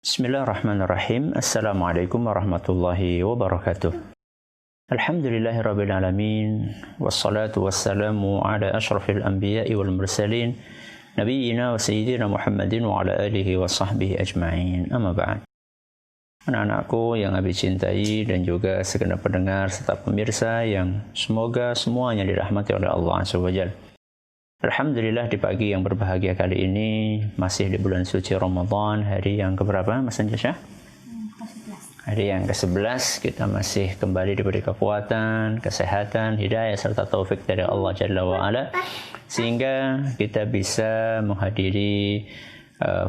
Bismillahirrahmanirrahim. Assalamualaikum warahmatullahi wabarakatuh. Alhamdulillahirabbil alamin wassalatu wassalamu ala asyrafil anbiya'i wal mursalin nabiyyina wa sayyidina Muhammadin wa ala alihi wa sahbihi ajma'in. Amma ba'd. Anak-anakku yang Abi cintai dan juga segenap pendengar serta pemirsa yang semoga semuanya dirahmati oleh Allah Azza wa Jalla. Alhamdulillah di pagi yang berbahagia kali ini masih di bulan suci Ramadan, hari yang keberapa Mas Anjasya? Hari yang ke-11 kita masih kembali diberi kekuatan, kesehatan, hidayah serta taufik dari Allah Jalla wa'ala sehingga kita bisa menghadiri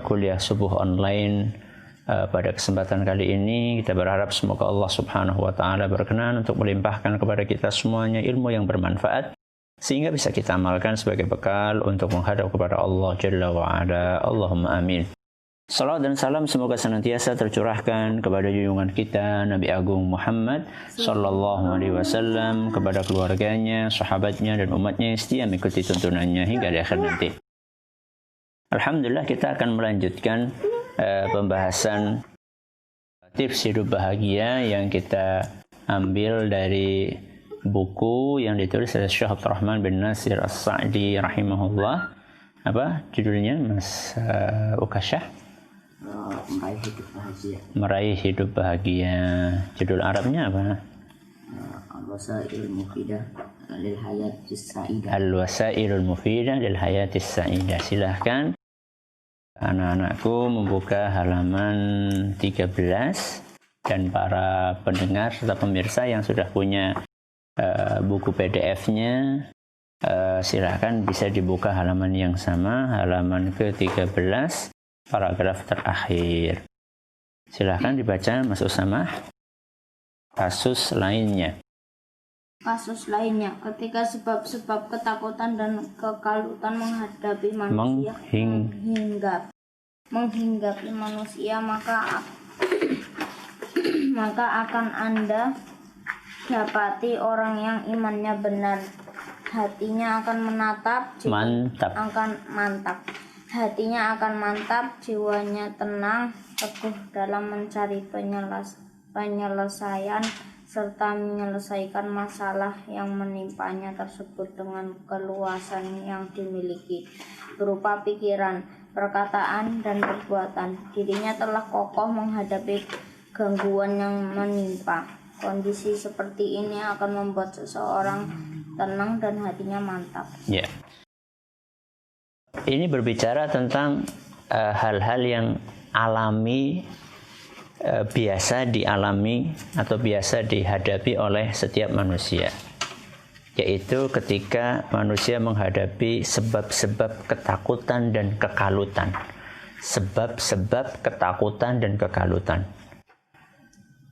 kuliah subuh online pada kesempatan kali ini. Kita berharap semoga Allah Subhanahu wa taala berkenan untuk melimpahkan kepada kita semuanya ilmu yang bermanfaat sehingga bisa kita amalkan sebagai bekal untuk menghadap kepada Allah Jalla wa'ala. Allahumma amin. Salawat dan salam semoga senantiasa tercurahkan kepada junjungan kita Nabi Agung Muhammad sallallahu alaihi wasallam, kepada keluarganya, sahabatnya dan umatnya yang setia mengikuti tuntunannya hingga di akhir nanti. Alhamdulillah kita akan melanjutkan pembahasan tips hidup bahagia yang kita ambil dari buku yang ditulis oleh Syekh Abdurrahman bin Nasir As-Sa'di rahimahullah. Apa judulnya Mas Ukasyah? Meraih hidup bahagia. Meraih hidup bahagia. Judul Arabnya apa? Al-Wasailul Mufidah lil Hayatis Sa'idah. Al-Wasailul Mufidah lil Hayatis Sa'idah. Silahkan anak-anakku membuka halaman 13 dan para pendengar serta pemirsa yang sudah punya buku PDF-nya silahkan bisa dibuka halaman yang sama, halaman ke-13 paragraf terakhir. Silahkan dibaca Mas Usamah. Kasus lainnya. Kasus lainnya, ketika sebab-sebab ketakutan dan kekalutan menghadapi manusia menghinggapi manusia, maka akan Anda dapati orang yang imannya benar, hatinya akan hatinya akan mantap, jiwanya tenang, teguh dalam mencari penyelesaian serta menyelesaikan masalah yang menimpanya tersebut dengan keluasan yang dimiliki berupa pikiran, perkataan dan perbuatan. Dirinya telah kokoh menghadapi gangguan yang menimpa. Kondisi seperti ini akan membuat seseorang tenang dan hatinya mantap. Ya. Ini berbicara tentang hal-hal yang alami, biasa dialami atau biasa dihadapi oleh setiap manusia. Yaitu ketika manusia menghadapi sebab-sebab ketakutan dan kekalutan. Sebab-sebab ketakutan dan kekalutan.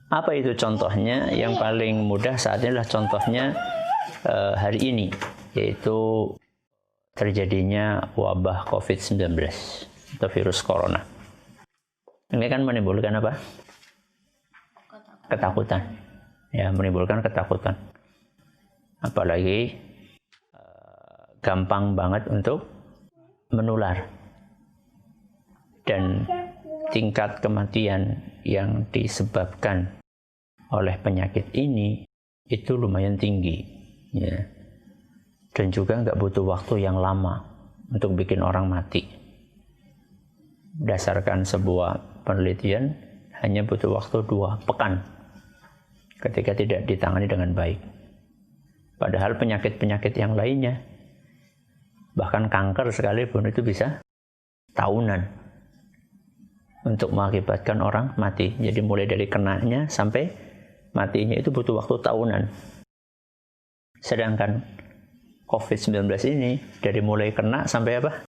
Apa itu contohnya? Yang paling mudah saat ini adalah contohnya hari ini, yaitu terjadinya wabah COVID-19 atau virus corona. Ini kan menimbulkan apa? Ketakutan. Ya, menimbulkan ketakutan. Apalagi gampang banget untuk menular. Dan tingkat kematian yang disebabkan oleh penyakit ini itu lumayan tinggi, ya. Dan juga nggak butuh waktu yang lama untuk bikin orang mati. Berdasarkan sebuah penelitian hanya butuh waktu 2 pekan ketika tidak ditangani dengan baik. Padahal penyakit-penyakit yang lainnya, bahkan kanker sekalipun itu bisa tahunan untuk mengakibatkan orang mati. Jadi mulai dari kenanya sampai matinya itu butuh waktu tahunan. Sedangkan COVID-19 ini dari mulai kena sampai apa?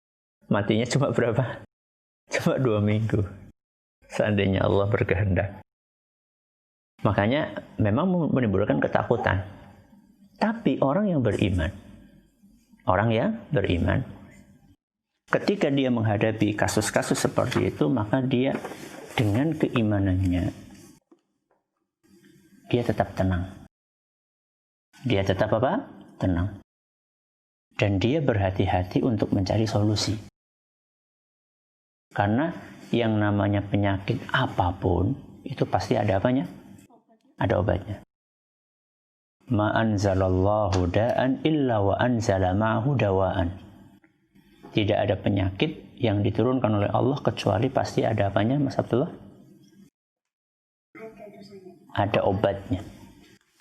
Matinya cuma berapa? Cuma 2 minggu. Seandainya Allah berkehendak. Makanya memang menimbulkan ketakutan. Tapi orang yang beriman, ketika dia menghadapi kasus-kasus seperti itu, maka dia dengan keimanannya, dia tetap tenang. Dia tetap apa? Tenang. Dan dia berhati-hati untuk mencari solusi. Karena yang namanya penyakit apapun itu pasti ada apanya? Ada obatnya. Ma anzalallahu da'an illa wa anzala ma'ahu dawa'an. Tidak ada penyakit yang diturunkan oleh Allah kecuali pasti ada apanya, Mas Abdullah? Ada obatnya.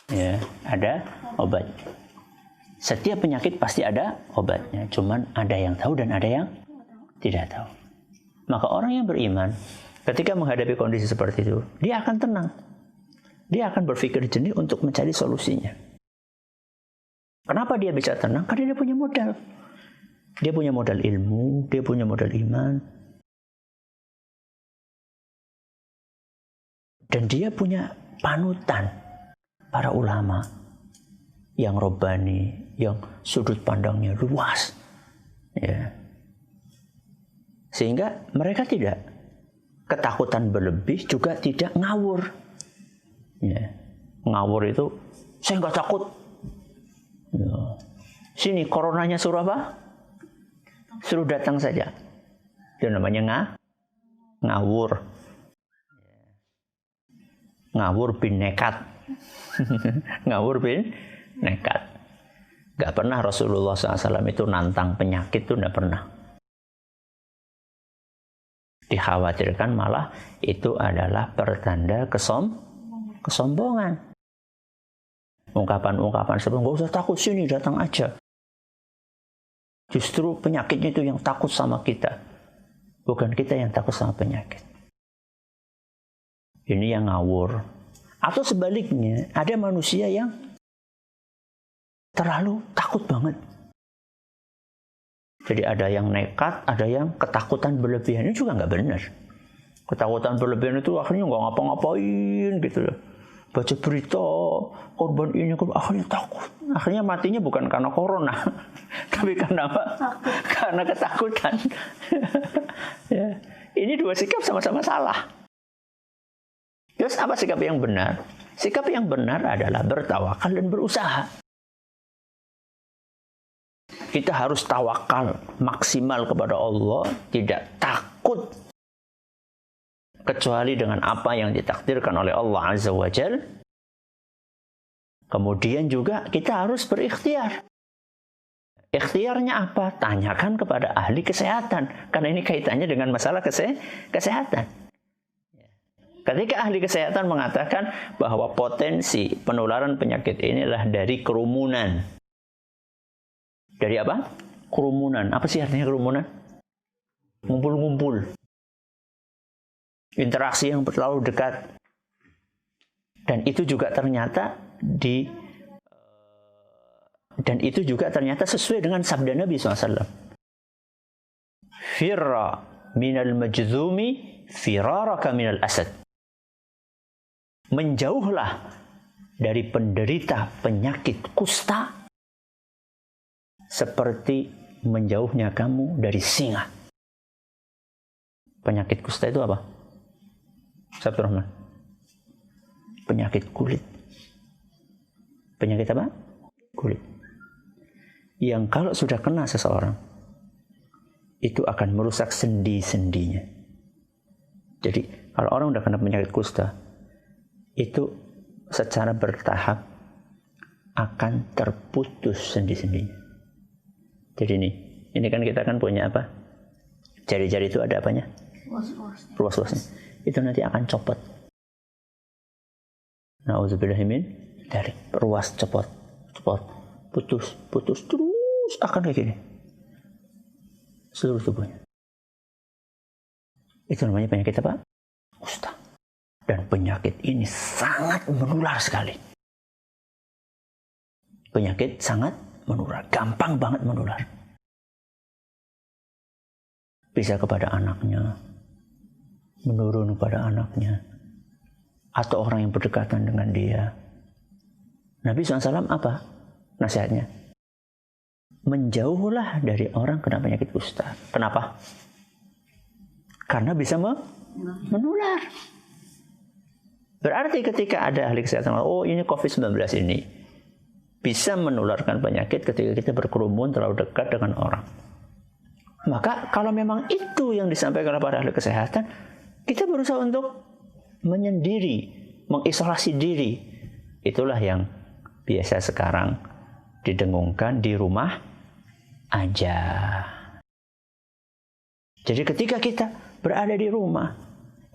Ya, ada obatnya. Setiap penyakit pasti ada obatnya. Cuman ada yang tahu dan ada yang tidak tahu. Maka orang yang beriman ketika menghadapi kondisi seperti itu, dia akan tenang. Dia akan berpikir jernih untuk mencari solusinya. Kenapa dia bisa tenang? Karena dia punya modal. Dia punya modal ilmu, dia punya modal iman. Dan dia punya panutan para ulama yang robbani, yang sudut pandangnya luas. Ya. Sehingga mereka tidak ketakutan berlebih, juga tidak ngawur. Ya. Ngawur itu, saya nggak takut. Ya. Sini coronanya suruh apa? Suruh datang saja. Itu namanya ngawur. Ngawur bin nekat. Ngawur bin nekat. Gak pernah Rasulullah SAW itu nantang penyakit, itu gak pernah. Dikhawatirkan malah itu adalah pertanda kesombongan. Ungkapan-ungkapan seperti gak usah takut, sini datang aja. Justru penyakitnya itu yang takut sama kita. Bukan kita yang takut sama penyakit. Ini yang ngawur. Atau sebaliknya, ada manusia yang terlalu takut banget. Jadi ada yang nekat, ada yang ketakutan berlebihan. Ini juga nggak benar. Ketakutan berlebihan itu akhirnya nggak ngapa-ngapain gitu loh. Baca berita, korban ini, akhirnya takut. Akhirnya matinya bukan karena corona, tapi karena apa? Karena ketakutan. Ya. Ini dua sikap sama-sama salah. Terus apa sikap yang benar? Sikap yang benar adalah bertawakal dan berusaha. Kita harus tawakal maksimal kepada Allah, tidak takut kecuali dengan apa yang ditakdirkan oleh Allah Azza wa Jalla. Kemudian juga kita harus berikhtiar. Ikhtiarnya apa? Tanyakan kepada ahli kesehatan, karena ini kaitannya dengan masalah kesehatan. Ketika ahli kesehatan mengatakan bahwa potensi penularan penyakit ini adalah dari kerumunan. Dari apa? Kerumunan. Apa sih artinya kerumunan? Ngumpul-ngumpul. Interaksi yang terlalu dekat. Dan itu juga ternyata sesuai dengan sabda Nabi SAW. Firra minal majzumi firaraka minal asad. Menjauhlah dari penderita penyakit kusta seperti menjauhnya kamu dari singa. Penyakit kusta itu apa? Sabtu Rahman. Penyakit kulit. Penyakit apa? Kulit. Yang kalau sudah kena seseorang, itu akan merusak sendi-sendinya. Jadi kalau orang sudah kena penyakit kusta, itu secara bertahap akan terputus sendi-sendinya. Jadi ini kan kita kan punya apa? Jari-jari itu ada apanya? Ruas-ruasnya. Itu nanti akan copot. Na'udzubillahi min dzalik. Ruas copot, putus terus akan kayak gini. Seluruh tubuhnya. Itu namanya penyakit apa? Kusta. Dan penyakit ini sangat menular sekali. Penyakit sangat menular, gampang banget menular. Bisa kepada anaknya, menurun kepada anaknya, atau orang yang berdekatan dengan dia. Nabi SAW apa nasihatnya? Menjauhlah dari orang kena penyakit kusta. Kenapa? Karena bisa menular. Berarti ketika ada ahli kesehatan, oh ini COVID-19 ini bisa menularkan penyakit ketika kita berkerumun terlalu dekat dengan orang. Maka kalau memang itu yang disampaikan kepada ahli kesehatan, kita berusaha untuk menyendiri, mengisolasi diri. Itulah yang biasa sekarang didengungkan, di rumah aja. Jadi ketika kita berada di rumah,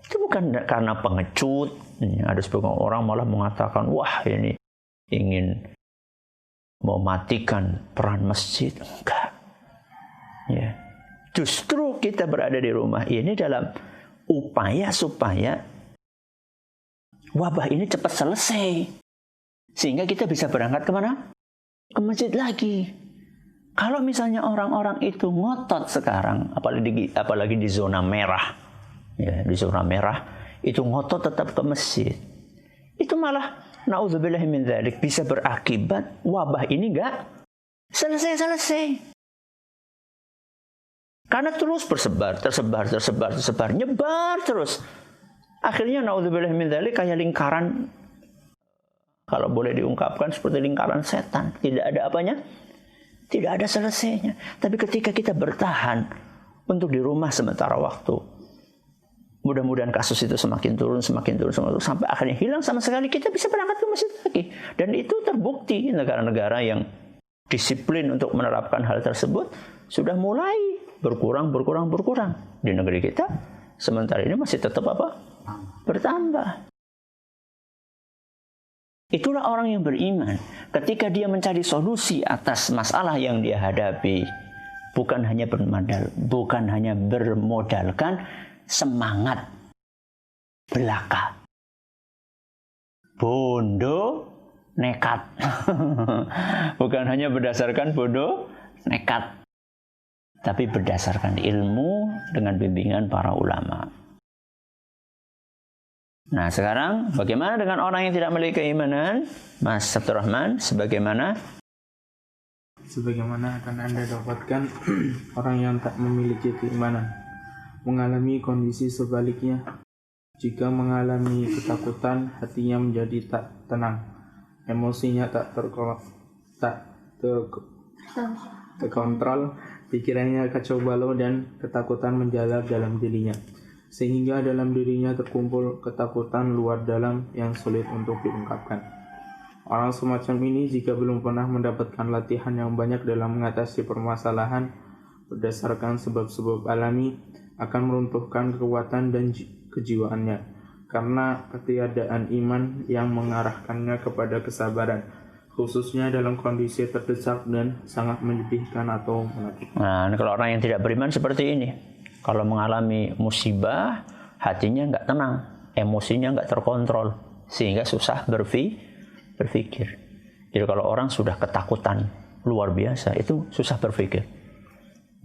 itu bukan karena pengecut. Ada sebagian orang malah mengatakan, wah ini ingin mematikan peran masjid. Enggak. Ya. Justru kita berada di rumah ini dalam upaya supaya wabah ini cepat selesai. Sehingga kita bisa berangkat kemana? Ke masjid lagi. Kalau misalnya orang-orang itu ngotot sekarang, apalagi di zona merah, ya, di zona merah, itu ngotot tetap ke masjid. Itu malah, na'udzubillahi min dzalik, bisa berakibat wabah ini enggak selesai-selesai. Karena terus tersebar, nyebar terus. Akhirnya na'udzubillahi min dzalik kayak lingkaran, kalau boleh diungkapkan seperti lingkaran setan. Tidak ada apanya? Tidak ada selesainya. Tapi ketika kita bertahan untuk di rumah sementara waktu, mudah-mudahan kasus itu semakin turun, sampai akhirnya hilang sama sekali, kita bisa berangkat ke masjid lagi. Dan itu terbukti negara-negara yang disiplin untuk menerapkan hal tersebut sudah mulai berkurang. Di negeri kita sementara ini masih tetap apa? Bertambah. Itulah orang yang beriman. Ketika dia mencari solusi atas masalah yang dia hadapi, bukan hanya bermodalkan semangat belaka, bondo, nekat. Bukan hanya berdasarkan bondo, nekat, tapi berdasarkan ilmu dengan bimbingan para ulama. Nah sekarang bagaimana dengan orang yang tidak memiliki keimanan? Mas Abdurrahman, sebagaimana akan Anda dapatkan orang yang tak memiliki keimanan mengalami kondisi sebaliknya. Jika mengalami ketakutan, hatinya menjadi tak tenang, emosinya tak terkontrol, pikirannya kacau balau dan ketakutan menjalar dalam dirinya, sehingga dalam dirinya terkumpul ketakutan luar dalam yang sulit untuk diungkapkan. Orang semacam ini jika belum pernah mendapatkan latihan yang banyak dalam mengatasi permasalahan berdasarkan sebab-sebab alami, akan meruntuhkan kekuatan dan kejiwaannya, karena ketiadaan iman yang mengarahkannya kepada kesabaran, khususnya dalam kondisi terdesak dan sangat menyedihkan atau menyakitkan. Nah, kalau orang yang tidak beriman seperti ini, kalau mengalami musibah, hatinya nggak tenang, emosinya nggak terkontrol, sehingga susah berpikir. Jadi kalau orang sudah ketakutan luar biasa, itu susah berpikir.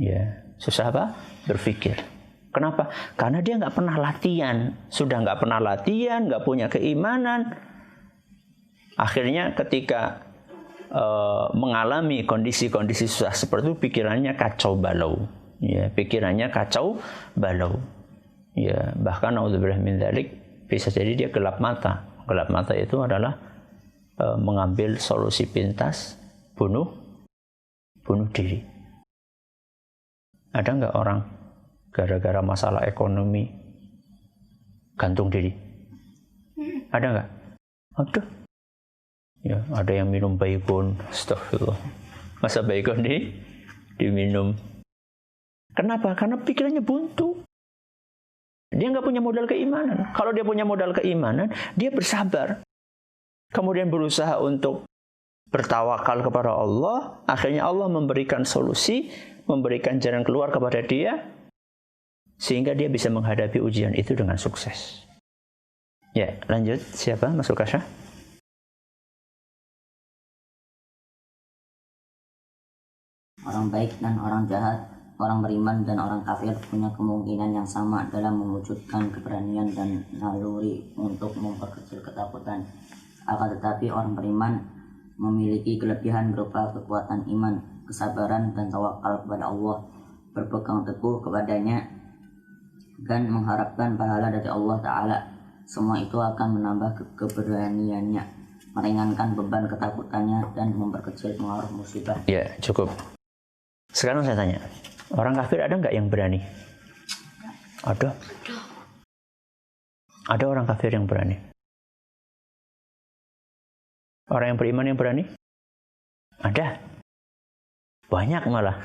Ya, susah apa? Berpikir. Kenapa? Karena dia nggak pernah latihan, sudah nggak pernah latihan, nggak punya keimanan. Akhirnya ketika mengalami kondisi-kondisi susah seperti itu, pikirannya kacau balau. Ya, pikirannya kacau balau. Ya, bahkan naudzubillah min dzalik, bisa jadi dia gelap mata. Gelap mata itu adalah mengambil solusi pintas, bunuh diri. Ada nggak orang gara-gara masalah ekonomi gantung diri? Ada nggak? Ada. Ya, ada yang minum baygon. Astagfirullah. Masa baygon diminum? Kenapa? Karena pikirannya buntu. Dia nggak punya modal keimanan. Kalau dia punya modal keimanan, dia bersabar. Kemudian berusaha untuk bertawakal kepada Allah. Akhirnya Allah memberikan solusi, memberikan jalan keluar kepada dia, sehingga dia bisa menghadapi ujian itu dengan sukses. Ya, lanjut. Siapa? Mas Ukasha? Orang baik dan orang jahat, orang beriman dan orang kafir punya kemungkinan yang sama dalam mewujudkan keberanian dan naluri untuk memperkecil ketakutan. Akan tetapi orang beriman memiliki kelebihan berupa kekuatan iman, kesabaran dan tawakal kepada Allah, berpegang teguh kepadanya dan mengharapkan pahala dari Allah Ta'ala. Semua itu akan menambah keberaniannya, meringankan beban ketakutannya dan memperkecil pengaruh musibah. Ya, cukup. Sekarang saya tanya, Orang kafir ada nggak yang berani? Ada. Ada orang kafir yang berani. Orang yang beriman yang berani? Ada. Banyak malah.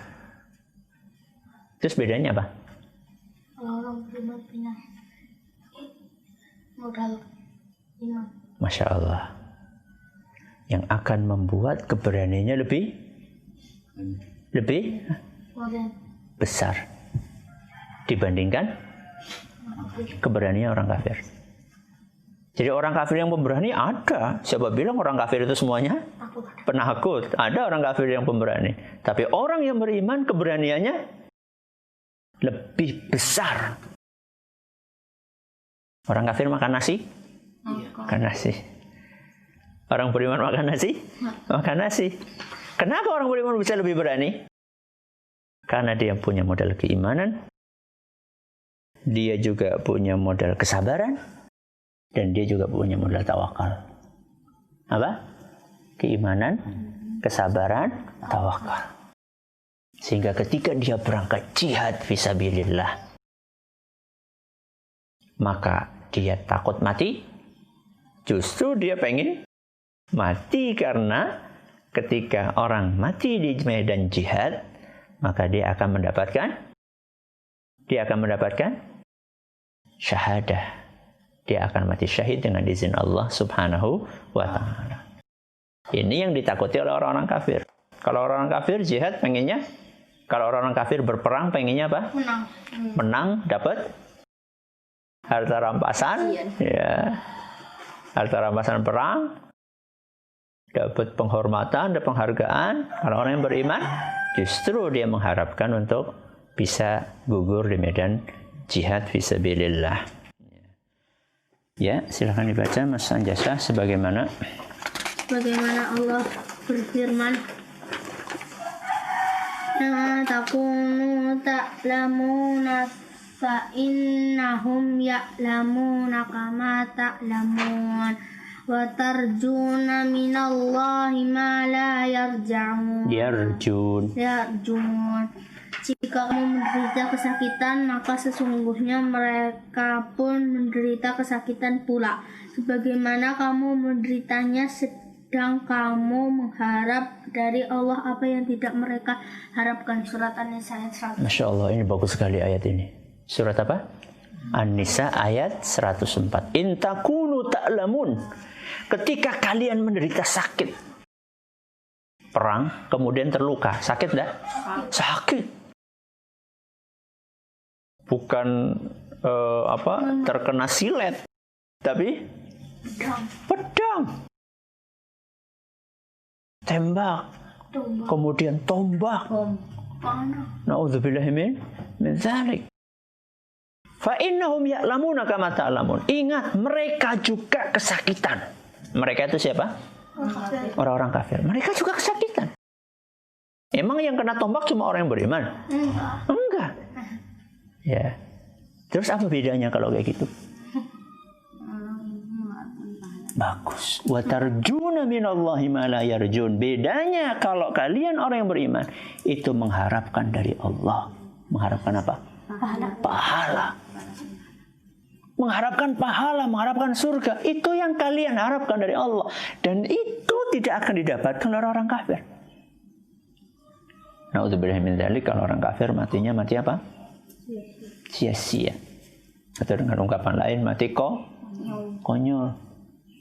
Terus bedanya apa? Orang beriman punya modal iman. Masya Allah. Yang akan membuat keberaniannya lebih besar dibandingkan keberanian orang kafir. Jadi orang kafir yang pemberani ada. Siapa bilang orang kafir itu semuanya penakut? Ada orang kafir yang pemberani. Tapi orang yang beriman keberaniannya lebih besar. Orang kafir makan nasi? Makan nasi. Orang beriman makan nasi? Makan nasi. Kenapa orang beriman bisa lebih berani? Karena dia punya modal keimanan. Dia juga punya modal kesabaran. Dan dia juga punya modal tawakal. Apa? Keimanan, kesabaran, tawakal. Sehingga ketika dia berangkat jihad fisabilillah, maka dia takut mati. Justru dia pengen mati karena ketika orang mati di medan jihad, maka dia akan mendapatkan syahadah. Dia akan mati syahid dengan izin Allah Subhanahu wa ta'ala. Ini yang ditakuti oleh orang-orang kafir. Kalau orang kafir jihad pengennya, kalau orang kafir berperang pengennya apa? Menang, dapat harta rampasan, ya. Harta rampasan perang, dapat penghormatan, dapat penghargaan. Kalau orang yang beriman, justru dia mengharapkan untuk bisa gugur di medan jihad fisabilillah. Ya, silahkan dibaca Mas Anjasa sebagaimana Allah berfirman, "La takunu ta'lamuna fa innahum ya'lamuna kama ta'lamun wa tarjuna minallahi ma la yarjun." Jika kamu menderita kesakitan, maka sesungguhnya mereka pun menderita kesakitan pula. Sebagaimana kamu menderitanya, sedang kamu mengharap dari Allah apa yang tidak mereka harapkan. Surat An-Nisa ayat 100. Masya Allah, ini bagus sekali ayat ini. Surat apa? An-Nisa ayat 104. In takunu ta'lamun. Ketika kalian menderita sakit, perang, kemudian terluka. Sakit enggak? Sakit. Bukan terkena silet, tapi pedang. Tembak. Kemudian tombak. Na'udzubillahi min dzalik. Fa innahum ya'lamuna kama ta'lamun. Ingat, mereka juga kesakitan. Mereka itu siapa? Orang-orang kafir. Mereka juga kesakitan. Emang yang kena tombak cuma orang yang beriman? Enggak. Ya. Terus apa bedanya kalau kayak gitu? Bagus. Wa tarjuna minallahi ma la yarjun. Bedanya kalau kalian orang yang beriman itu mengharapkan dari Allah. Mengharapkan apa? Pahala. Mengharapkan pahala, mengharapkan surga. Itu yang kalian harapkan dari Allah. Dan itu tidak akan didapatkan oleh orang kafir. Na'udzubillahi min dzalik, kalau orang kafir matinya mati apa? Sia-sia. Atau dengan ungkapan lain mati konyol.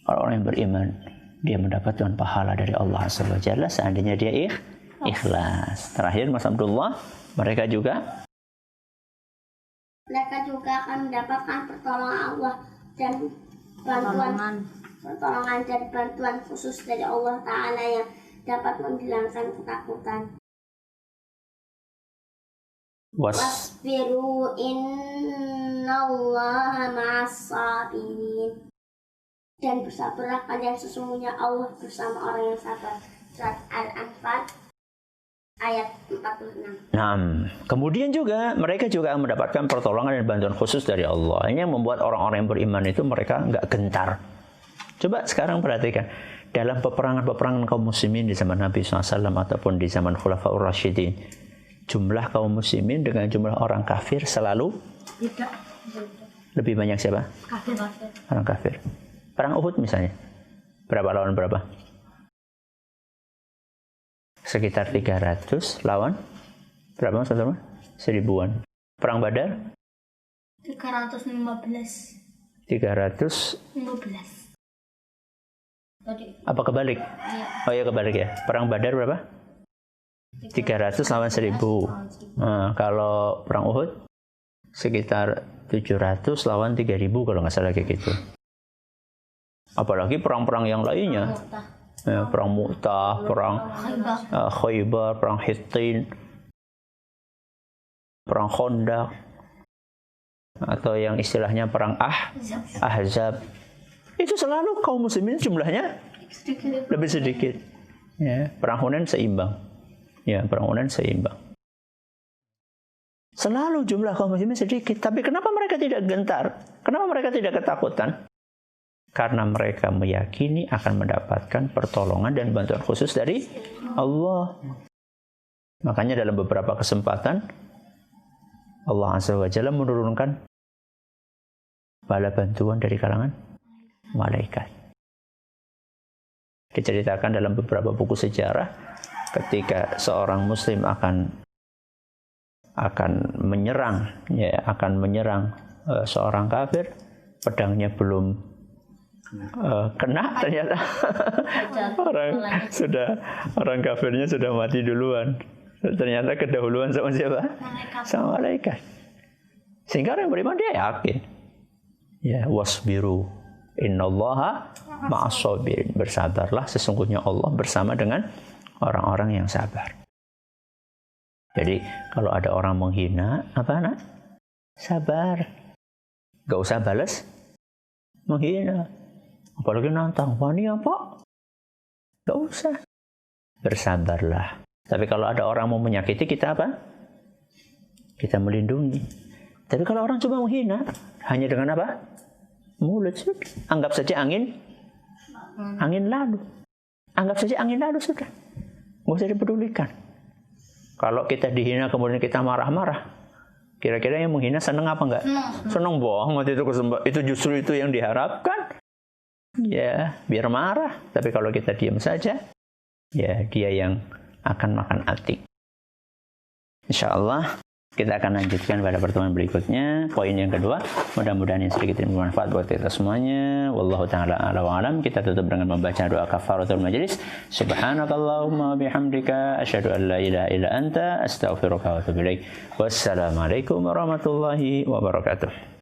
Kalau orang yang beriman, dia mendapatkan pahala dari Allah Subhanahu wa Ta'ala seandainya dia ikhlas. Terakhir Mas Abdullah, mereka juga akan mendapatkan pertolongan Allah dan pertolongan dan bantuan khusus dari Allah Ta'ala yang dapat menghilangkan ketakutan. Wasbiru innallaha ma'as-sabirin. Dan bersabarlah kalian, sesungguhnya Allah bersama orang yang sabar. Surat Al-Anfal ayat 46. Nah, kemudian juga mereka juga mendapatkan pertolongan dan bantuan khusus dari Allah. Ini yang membuat orang-orang yang beriman itu mereka nggak gentar. Coba sekarang perhatikan dalam peperangan kaum muslimin di zaman Nabi SAW ataupun di zaman Khulafaur Rasyidin. jumlah kaum muslimin dengan jumlah orang kafir selalu Tidak. lebih banyak siapa? Kafir. Orang kafir. Perang Uhud misalnya. Berapa lawan berapa? Sekitar 300 lawan berapa Mas teman? 1000-an. Perang Badar? 315. 300. Tadi. Apa kebalik? Iya. Oh iya kebalik ya. Perang Badar berapa? 300 lawan 1000. Nah, kalau perang Uhud sekitar 700 lawan 3000 kalau nggak salah kayak gitu. Apalagi perang-perang yang lainnya. Ya, perang Mu'tah, perang Khaybar, perang Hittin, perang Khandaq, atau yang istilahnya perang Ahzab. Itu selalu kaum muslimin jumlahnya lebih sedikit. Ya, perang Hunain seimbang. Ya, perang Hunain seimbang. Selalu jumlah kaum muslimin sedikit. Tapi kenapa mereka tidak gentar? Kenapa mereka tidak ketakutan? Karena mereka meyakini akan mendapatkan pertolongan dan bantuan khusus dari Allah. Makanya dalam beberapa kesempatan Allah Azza wa Jalla menurunkan bala bantuan dari kalangan malaikat. Diceritakan dalam beberapa buku sejarah ketika seorang muslim akan menyerang seorang kafir, pedangnya belum kena, ternyata orang kafirnya sudah mati duluan. Ternyata kedahuluan sama siapa? Sama malaikat. Sehingga orang beriman dia yakin. Ya, wasbiru innallaha ma'as-sabirin. Bersabarlah, sesungguhnya Allah bersama dengan orang-orang yang sabar. Jadi kalau ada orang menghina, apa nak? Sabar. Gak usah balas menghina. Apalagi nantang, wani apa? Gak usah. Bersabarlah. Tapi kalau ada orang mau menyakiti kita apa? Kita melindungi. Tapi kalau orang coba menghina, hanya dengan apa? Mulut sudah. Anggap saja angin lalu. Anggap saja angin lalu sudah. Gak usah dipedulikan. Kalau kita dihina kemudian kita marah-marah, kira-kira yang menghina senang apa enggak? Senang banget itu justru itu yang diharapkan. Ya, biar marah. Tapi kalau kita diam saja, ya dia yang akan makan atik. InsyaAllah kita akan lanjutkan pada pertemuan berikutnya. Poin yang kedua, mudah-mudahan yang sedikit ini bermanfaat buat kita semuanya. Wallahu ta'ala a'la wa alam. Kita tutup dengan membaca doa kafaratul majlis. Subhanakallahumma bihamdika asyhadu an la ilaha illa anta astaghfiruka wa atubu ilaik. Wassalamualaikum warahmatullahi wabarakatuh.